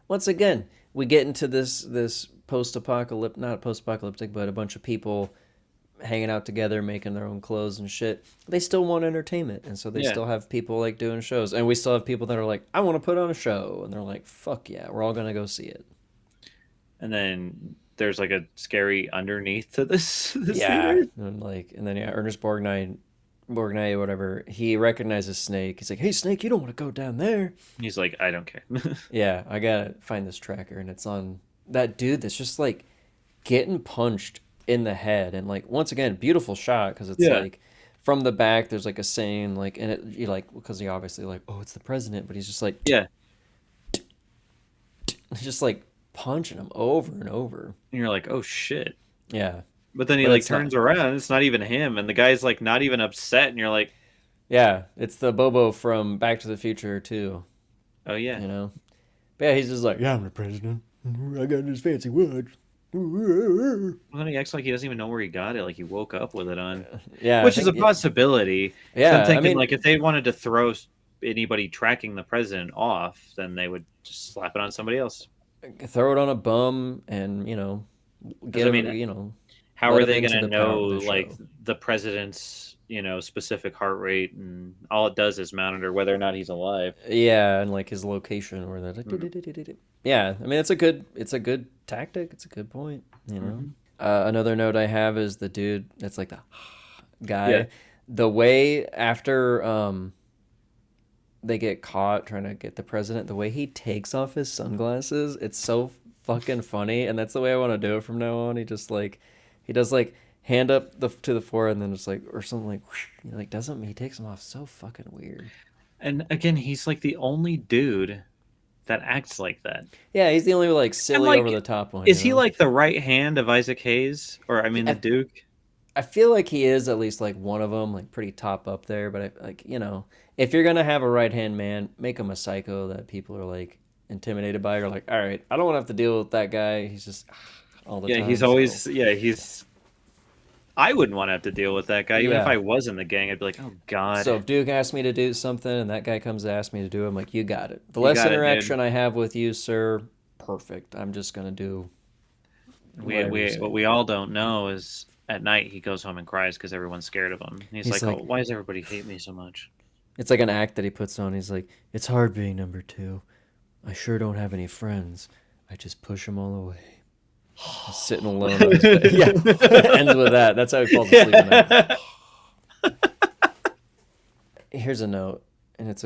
once again, we get into this post-apocalyptic, not post-apocalyptic, but a bunch of people hanging out together, making their own clothes and shit. They still want entertainment, and so they Yeah, still have people like doing shows, and we still have people that are like, I want to put on a show, and they're like, fuck yeah, we're all gonna go see it. and then there's like a scary underneath to this this Yeah, theater. and then yeah, Ernest Borgnine, whatever, he recognizes Snake. He's like, hey Snake, you don't want to go down there. He's like, I don't care. Yeah, I gotta find this tracker, and it's on that dude that's just like getting punched in the head, and like once again, beautiful shot because it's Yeah, like from the back. There's like a saying like, and it you like because he obviously like, oh, it's the president, but he's just like, yeah. he's just like punching him over and over. And you're like, oh shit. Yeah, But then he but like it's not. turns around, it's not even him, and the guy's like not even upset, and you're like, Yeah, it's the Bobo from Back to the Future too. oh yeah. You know, but yeah, he's just like, yeah, I'm the president. I got this fancy watch. Well, then he acts like he doesn't even know where he got it, like he woke up with it on, Yeah, I which is a think. possibility. So I'm Yeah, I thinking mean, like if they wanted to throw anybody tracking the president off, then they would just slap it on somebody else. throw it on a bum, and Because get I him. mean, how Let are him they into gonna the power know of the like show. the president's specific heart rate, and all it does is monitor whether or not he's alive. Yeah, and like his location or Mm-hmm. that. Yeah, I mean it's a good tactic. It's a good point. Mm-hmm. Another note I have is the dude that's like the Yeah, guy. The way after they get caught trying to get the president, the way he takes off his sunglasses, it's so fucking funny, and that's the way I want to do it from now on. He does like hand up to the forehead, and then just like or something like whoosh, like doesn't he takes them off so fucking weird. and again, he's like the only dude that acts like that. Yeah, he's the only like And silly over like, the top one, is he like the right hand of Isaac Hayes, or I mean the I, Duke? I feel like he is at least like one of them, like pretty top up there. But I, like if you're gonna have a right hand man, make him a psycho that people are like intimidated by. You're like, all right, I don't want to have to deal with that guy. He's just all the Yeah, he's time. So always he's. I wouldn't want to have to deal with that guy. Even if yeah. I was in the gang, I'd be like, oh God, So if Duke asks me to do something and that guy comes to ask me to do it, I'm like, you got it. The you less got it, dude. interaction I have with you, sir, perfect. I'm just gonna do whatever you What say. we all don't know is at night he goes home and cries because everyone's scared of him. He's He's like, oh, like, why does everybody hate me so much? it's like an act that he puts on. He's like, it's hard being number two. I sure don't have any friends. I just push them all away. He's sitting alone on his bed. Yeah, ends with that. That's how he falls asleep at night. Here's a note, and it's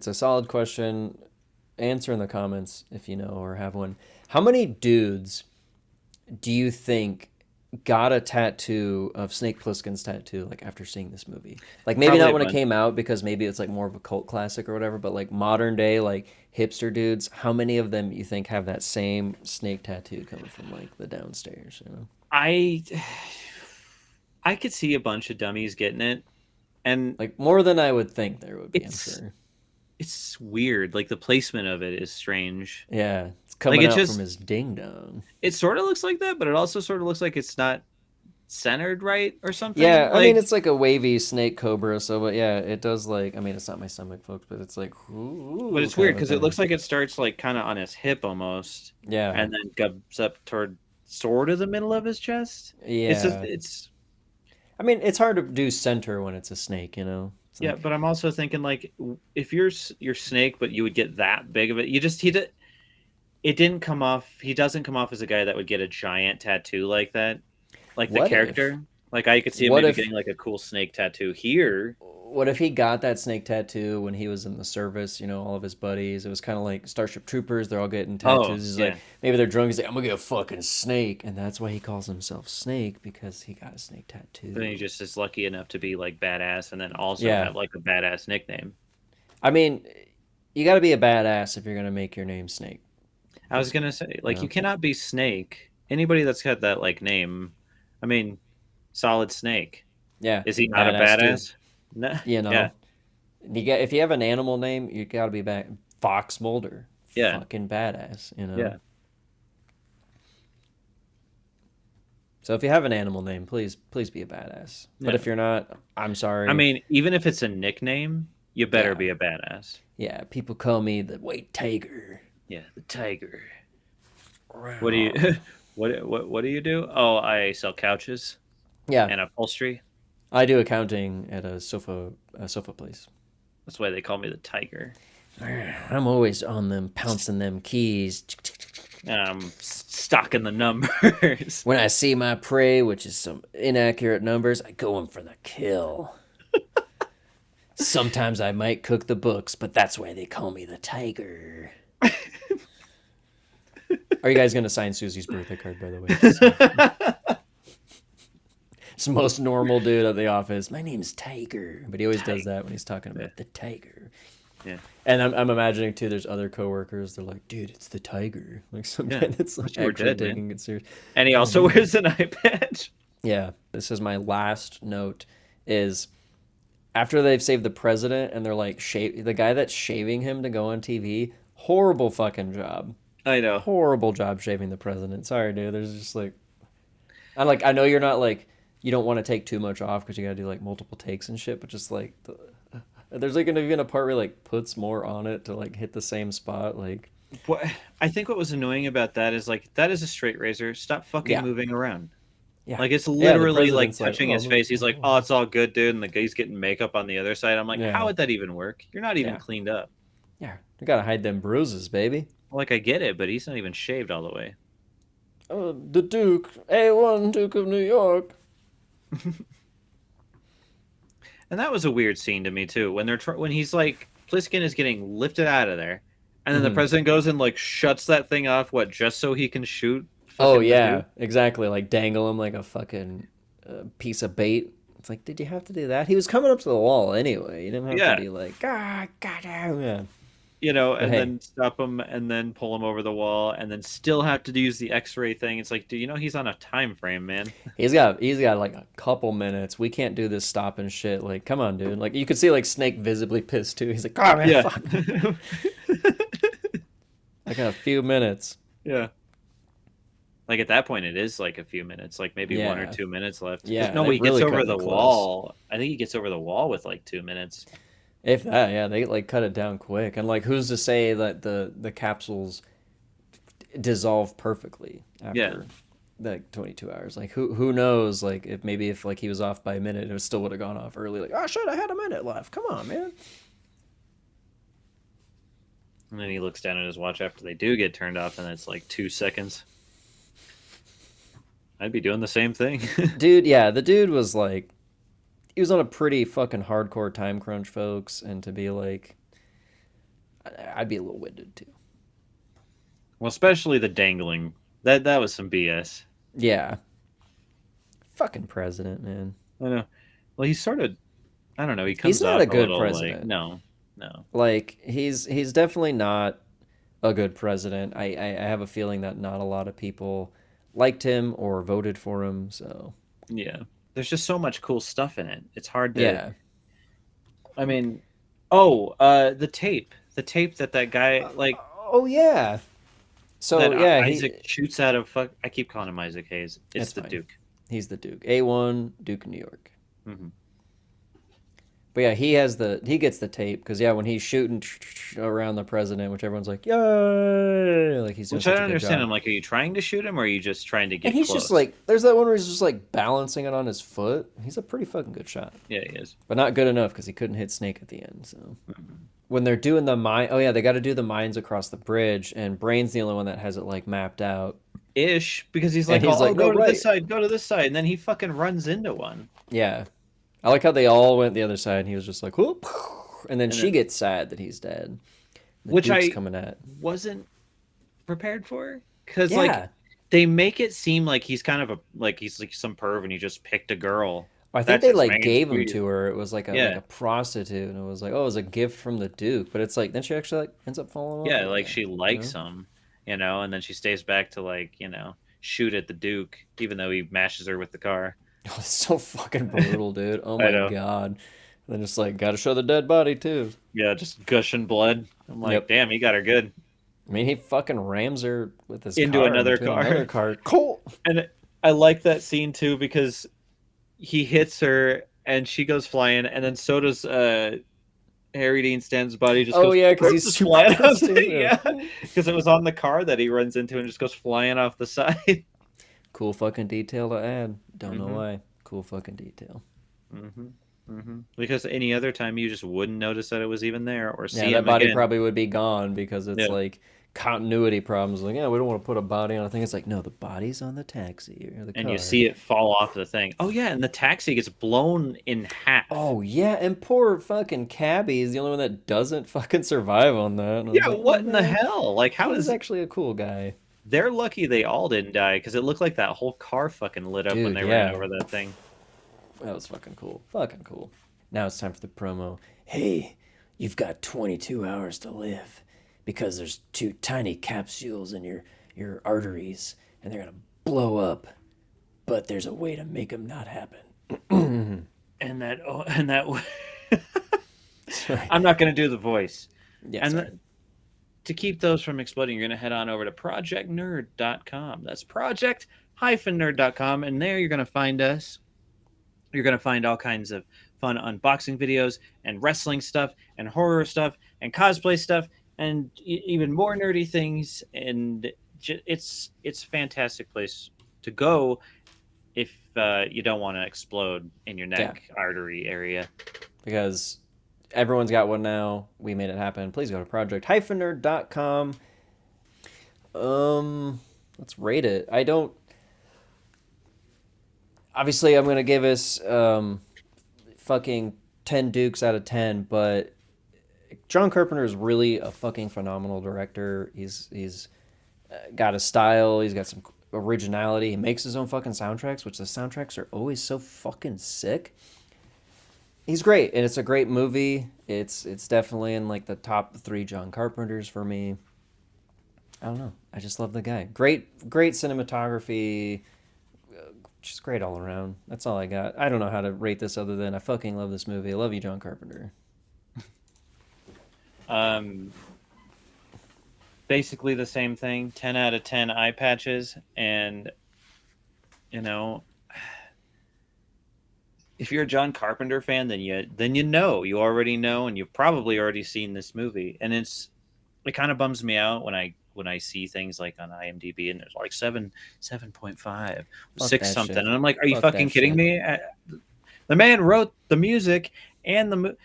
a solid question. Answer in the comments if you know or have one. How many dudes do you think got a tattoo of Snake Plissken's tattoo like after seeing this movie? Like maybe Probably not a when it bunch. came out because maybe it's like more of a cult classic or whatever, but like modern day like hipster dudes, how many of them you think have that same snake tattoo coming from like the downstairs, you know? I I could see a bunch of dummies getting it, and Like more than I would think there would be, I'm it's sure. it's weird. Like the placement of it is strange. Yeah, it's Like coming it out from just his ding dong. it sort of looks like that, but it also sort of looks like it's not centered right or something. Yeah, I mean Like, it's like a wavy snake cobra, so but yeah, it does like I mean it's not my stomach, folks, but it's like but ooh it's kind weird of a because it thing. looks like it starts like kind of on his hip almost, Yeah, and then goes up toward sort of the middle of his chest. It's just yeah. it's I mean it's hard to do center when it's a snake, you know. It's yeah, like but I'm also thinking like if you're snake, but you would get that big of it, you just it didn't come off. He doesn't come off as a guy that would get a giant tattoo like that, like the what if character. Like I could see him what maybe if getting like a cool snake tattoo here. what if he got that snake tattoo when he was in the service, you know, all of his buddies. It was kind of like Starship Troopers, they're all getting Oh tattoos. He's like yeah, maybe they're drunk, he's like I'm going to get a fucking snake and that's why he calls himself Snake because he got a snake then he tattoo. just is lucky enough to be like badass, and then also Yeah. have like a badass nickname. I mean, you got to be a badass if you're going to make your name Snake I was Plissken, gonna say, you like, you know? cannot be Snake. Anybody that's got that like name, I mean, Solid Snake. Yeah, Is he not a badass dude. badass? No. You Yeah. know, if you have an animal name, you got to be back. Fox Mulder, Yeah. fucking badass. You know. Yeah. So if you have an animal name, please be a badass. But Yeah. if you're not, I'm I sorry. mean, even if it's a nickname, you better Yeah, be a badass. yeah. People call me the White Tiger. Yeah, the tiger. What do you Rawr. what do you do? Oh, I sell couches Yeah, and upholstery. I do accounting at a sofa place. That's why they call me the tiger. I'm always on them, pouncing them keys. Stocking the numbers. When I see my prey, which is some inaccurate numbers, I go in for the kill. Sometimes I might cook the books, but that's why they call me the Tiger. Are you guys going to sign Susie's birthday card, by the way? It's the most normal dude at the office. My name's Tiger. But he always does Tiger. that when he's talking Yeah. about the Tiger. Yeah. And I'm imagining, too, there's other coworkers. They're like, dude, it's the Tiger. Like some Yeah. guy that's Wish like you were actually dead, man. taking it serious. And he Oh, also man. wears an eye patch. Yeah. This is my last note is after they've saved the president and they're like the guy that's shaving him to go on TV, horrible fucking job. I know. Horrible job shaving the president. Sorry, dude. There's just like I know you're not like you don't want to take too much off because you gotta do like multiple takes and shit, but just like there's like gonna be a part where he, like puts more on it to like hit the same spot. Like What I think what was annoying about that is like that is a straight razor. Stop fucking yeah, moving around. yeah, Like it's yeah. The literally like president's like, touching oh, his face. He's like, "Oh, it's all good, dude," and the guy's getting makeup on the other side. I'm like, "How yeah, would that even work? You're not even yeah, cleaned up." yeah. You gotta hide them bruises, baby. Like I get it, but he's not even shaved all the way. The Duke, A1 Duke of New York. And that was a weird scene to me too. When when he's like Pliskin is getting lifted out of there, and then the Hmm. president goes and like shuts that thing off. What? Just so he can shoot Oh fucking the yeah, dude? exactly. Like dangle him like a fucking piece of bait. It's like, did you have to do that? He was coming up to the wall anyway. You didn't have to Yeah. be like, ah, goddamn. Yeah. But and hey, then stop him and then pull him over the wall and then still have to use the X-ray thing. It's like, do you know he's on a time frame, man? he's got like a couple minutes. We can't do this stopping shit. Like, come on, dude. Like you could see like Snake visibly pissed too. He's like, oh man, Yeah. fuck. I got a few minutes. Yeah. Like at that point, it is like a few minutes, like maybe 1 or 2 minutes left. Because Yeah, no, they're he gets really over cutting the it close. wall. I think he gets over the wall with like 2 minutes. If that, yeah, they like cut it down quick. And like, who's to say that the capsules dissolve perfectly Yeah. after like 22 hours? Like, who knows? Like, if maybe if like he was off by a minute, it still would have gone off early. Like, oh shit, I had a minute left. Come on, man. And then he looks down at his watch after they do get turned off, and it's like 2 seconds. I'd be doing the same thing. Dude, yeah, the dude was like, he was on a pretty fucking hardcore time crunch, folks, and to be like, I'd be a little winded too. Well, especially the dangling. That was some BS. Yeah, fucking president, man. I know. Well, he's sort of. I don't know. He He's comes not off a a good little like president. no, no. Like he's definitely not a good president. I have a feeling that not a lot of people liked him or voted for him. So Yeah. There's just so much cool stuff in it. It's hard to. yeah. I mean, the tape that guy like Oh yeah. So that yeah, Isaac shoots out of fuck. I keep calling him Isaac Hayes. It's that's the fine. Duke. He's the Duke. A1 Duke of New York. Hmm. But yeah, he gets the tape because yeah, when he's shooting around the president, which everyone's like, yay, like he's doing Which I such a don't good understand. job. I'm like, are you trying to shoot him or are you just trying to And get he's just close? like, there's that one where he's just like balancing it on his foot. He's a pretty fucking good shot, Yeah, he is. but not good enough because he couldn't hit Snake at the end. So Mhm. when they're doing the mine, oh yeah, they got to do the mines across the bridge, and Brain's the only one that has it like mapped out. Ish, because he's And like, he's oh, like, no, go to this right, side, go to this side, and then he fucking runs into one, yeah. I like how they all went the other side, and he was just like, whoop, and then and she then gets sad that he's dead. The which Duke's I coming at. wasn't prepared for, because like Yeah, they make it seem like he's kind of a like he's like some perv and he just picked a girl. I think That's they his like main gave him squeeze. to her. It was like Yeah, a prostitute, and it was like, oh, it was a gift from the Duke. But it's like then she actually like ends up falling in love yeah, with the like guy. she You likes know? him, and then she stays back to like shoot at the Duke, even though he mashes her with the car. Oh, it's so fucking brutal, dude. Oh I my know. god. And then just like gotta show the dead body too. Yeah, just gushing blood. I'm like, Yep. damn, he got her good I mean, he fucking rams her with his into car in another between another car. car. Cool. And I like that scene too because he hits her and she goes flying, and then so does Harry Dean Stanton's body just Oh goes yeah, because he's just super flying fast off. too. Yeah, Yeah. because it was on the car that he runs into and just goes flying off the side. Cool fucking detail to add. Don't know Hmm. why. Cool fucking detail. Hmm. Hmm. Because any other time you just wouldn't notice that it was even there or Yeah, see that him body again. probably would be gone because it's Yeah. like continuity problems. Like, yeah, we don't want to put a body on a thing. It's like, no, the body's on the taxi or the And you car. see it fall off the thing. Oh yeah, and the taxi gets blown in half. Oh yeah, and poor fucking Cabby is the only one that doesn't fucking survive on that. And I was Yeah, like, oh what in the man, hell? Like, how he was does actually a cool guy. they're lucky they all didn't die because it looked like that whole car fucking lit up when Dude, they ran yeah. over that thing. That was fucking cool. Fucking cool. Now it's time for the promo. Hey, you've got 22 hours to live because there's two tiny capsules in your arteries and they're going to blow up. But there's a way to make them not happen. And that Sorry. I'm not going to do the voice. Yeah, And sorry. to keep those from exploding, you're going to head on over to projectnerd.com. That's project-nerd.com. And there you're going to find us. You're going to find all kinds of fun unboxing videos and wrestling stuff and horror stuff and cosplay stuff and even more nerdy things. And it's a fantastic place to go if you don't want to explode in your Yeah, neck artery area. because everyone's got one now. We made it happen. Please go to project-nerd.com. Let's rate it. I don't. Obviously, I'm gonna give us fucking 10 Dukes out of 10, but John Carpenter is really a fucking phenomenal director. He's got a style. He's got some originality. He makes his own fucking soundtracks, which the soundtracks are always so fucking sick. He's great, and it's a great movie. It's definitely in like the top three John Carpenters for me. I don't know. I just love the guy. Great cinematography. Just great all around. That's all I got. I don't know how to rate this other than I fucking love this movie. I love you, John Carpenter. Um, Basically the same thing. 10 out of 10 eye patches, and you know, if you're a John Carpenter fan, then you already know, and you've probably already seen this movie. And it kind of bums me out when I see things like on IMDb and there's like 7.5, Fuck 6 that something, shit. and I'm like, are you Fuck that fucking kidding shit. me? The man wrote the music and Dylan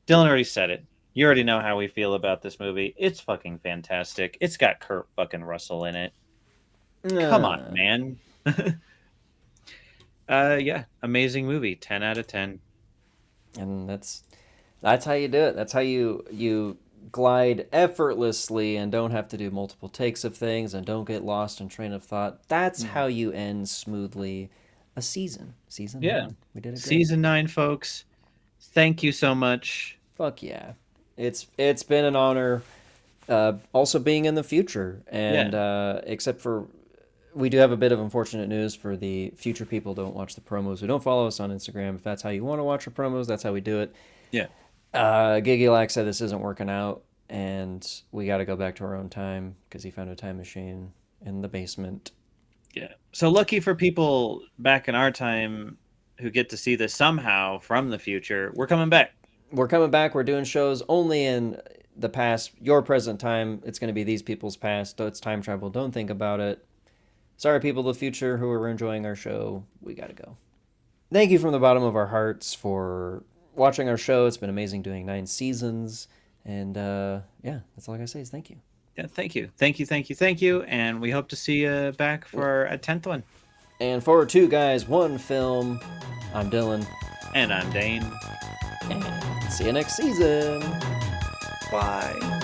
already said it. You already know how we feel about this movie. It's fucking fantastic. It's got Kurt fucking Russell in it. Come on, Nah. man. Yeah, amazing movie. 10 out of 10. And that's how you do it. That's how you glide effortlessly and don't have to do multiple takes of things and don't get lost in train of thought. That's Mm. how you end smoothly a season. Season Yeah. 9. We did it great. Season 9, folks. Thank you so much. Fuck yeah. It's been an honor also being in the future and Yeah. except for we do have a bit of unfortunate news for the future people who don't watch the promos who don't follow us on Instagram. If that's how you want to watch the promos, that's how we do it. Yeah. Gigulax said this isn't working out, and we got to go back to our own time because he found a time machine in the basement. Yeah. So lucky for people back in our time who get to see this somehow from the future, we're coming back. We're coming back. We're doing shows only in the past, your present time. It's going to be these people's past. It's time travel. Don't think about it. Sorry, people of the future who are enjoying our show. We got to go. Thank you from the bottom of our hearts for watching our show. It's been amazing doing 9 seasons. And yeah, that's all I got to say is thank you. Yeah, thank you. Thank you, thank you, thank you. And we hope to see you back for a 10th one. And for 2 guys, 1 film, I'm Dylan. And I'm Dane. And see you next season. Bye.